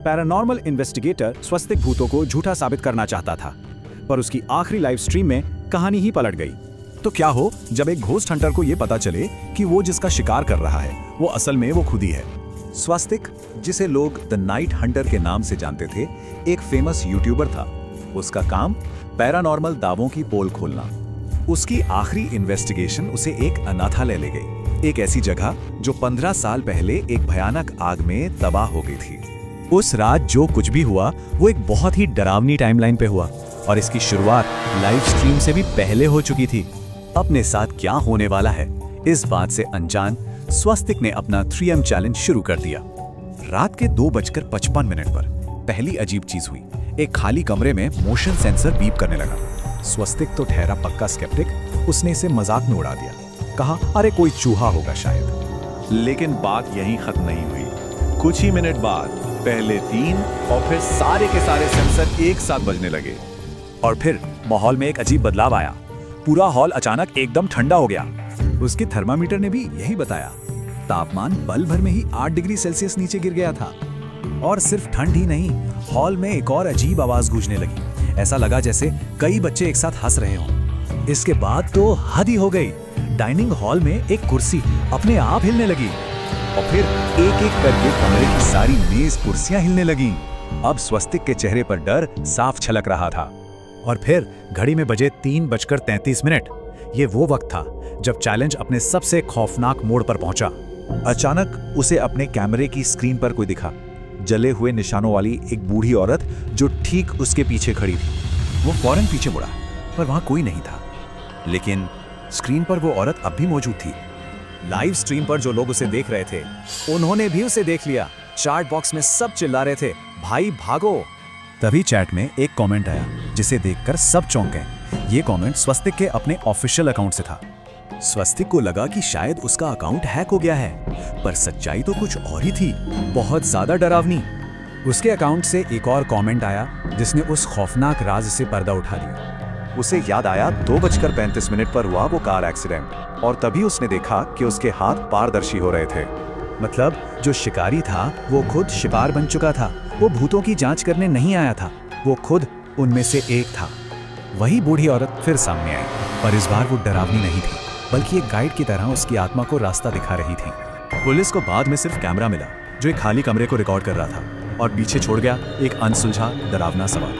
Paranormal investigator स्वस्तिक भूतों को झूठा साबित करना चाहता था, पर उसकी आखिरी लाइव स्ट्रीम में कहानी ही पलट गई। तो क्या हो जब एक घोस्ट हंटर को यह पता चले कि वो जिसका शिकार कर रहा है वो असल में वो खुद ही है। स्वस्तिक, जिसे लोग द नाइट हंटर के नाम से जानते थे, एक फेमस यूट्यूबर था। उसका काम पैरानॉर्मल दावों की पोल खोलना। उसकी आखिरी इन्वेस्टिगेशन उसे एक अनाथालय ले गई, एक ऐसी जगह जो 15 साल पहले एक भयानक आग में तबाह हो गई थी। उस रात जो कुछ भी हुआ वो एक बहुत ही डरावनी टाइमलाइन पे हुआ और इसकी शुरुआत लाइव स्ट्रीम से भी पहले हो चुकी थी। अपने साथ क्या होने वाला है, इस बात से अनजान स्वस्तिक ने अपना 3M चैलेंज शुरू कर दिया। रात के 2:55 पर पहली अजीब चीज हुई। एक खाली कमरे में मोशन सेंसर बीप करने लगा। स्वस्तिक तो ठहरा पक्का स्केप्टिक। उसने इसे मजाक में उड़ा दिया, कहा अरे कोई चूहा होगा शायद। लेकिन बात यहीं खत्म नहीं हुई। कुछ ही मिनट बाद पहले 3 और फिर सारे के सारे सेंसर एक साथ बजने लगे। और फिर माहौल में एक अजीब बदलाव आया। पूरा हॉल अचानक एकदम ठंडा हो गया। उसके थर्मामीटर ने भी यही बताया। तापमान पल भर में ही 8 डिग्री सेल्सियस नीचे गिर गया था। और सिर्फ ठंड ही नहीं, हॉल में एक और अजीब आवाज गूंजने लगी। ऐसा लगा जैसे कई बच्चे एक साथ हंस रहे हों। इसके बाद तो हद ही हो गई। डाइनिंग हॉल में एक कुर्सी अपने आप हिलने लगी और फिर एक एक करके कमरे की सारी मेज कुर्सियां हिलने लगीं। अब स्वस्तिक के चेहरे पर डर साफ छलक रहा था। और फिर घड़ी में बजे 3:33। ये वो वक्त था जब चैलेंज अपने सबसे खौफनाक मोड़ पर पहुंचा। अचानक उसे अपने कैमरे की स्क्रीन पर कोई दिखा। जले हुए निशानों वाली एक बूढ़ी औरत जो ठीक उसके पीछे खड़ी थी। वो फौरन पीछे मुड़ा, पर वहां कोई नहीं था। लेकिन स्क्रीन पर वो औरत अब भी मौजूद थी। लाइव स्ट्रीम पर जो लोग उसे देख रहे थे उन्होंने भी उसे देख लिया। चैट बॉक्स में सब चिल्ला रहे थे, भाई भागो। तभी चैट में एक कमेंट आया जिसे देखकर सब चौंक गए। ये कमेंट स्वस्तिक के अपने ऑफिशियल अकाउंट से था। स्वस्तिक को लगा कि शायद उसका अकाउंट हैक हो गया है, पर सच्चाई तो कुछ और ही थी, बहुत ज्यादा डरावनी। उसके अकाउंट से एक और कमेंट आया जिसने उस खौफनाक राज से पर्दा उठा दिया। उसे याद आया 2:35 पर हुआ वो कार एक्सीडेंट, और तभी उसने देखा कि उसके हाथ पारदर्शी हो रहे थे। मतलब जो शिकारी था वो खुद शिकार बन चुका था। वो भूतों की जांच करने नहीं आया था, वो खुद उनमें से एक था। वही बूढ़ी औरत फिर सामने आई, पर इस बार वो डरावनी नहीं थी, बल्कि एक गाइड की तरह उसकी आत्मा को रास्ता दिखा रही थी। पुलिस को बाद में सिर्फ कैमरा मिला जो एक खाली कमरे को रिकॉर्ड कर रहा था, और पीछे छोड़ गया एक अनसुलझा डरावना सवाल।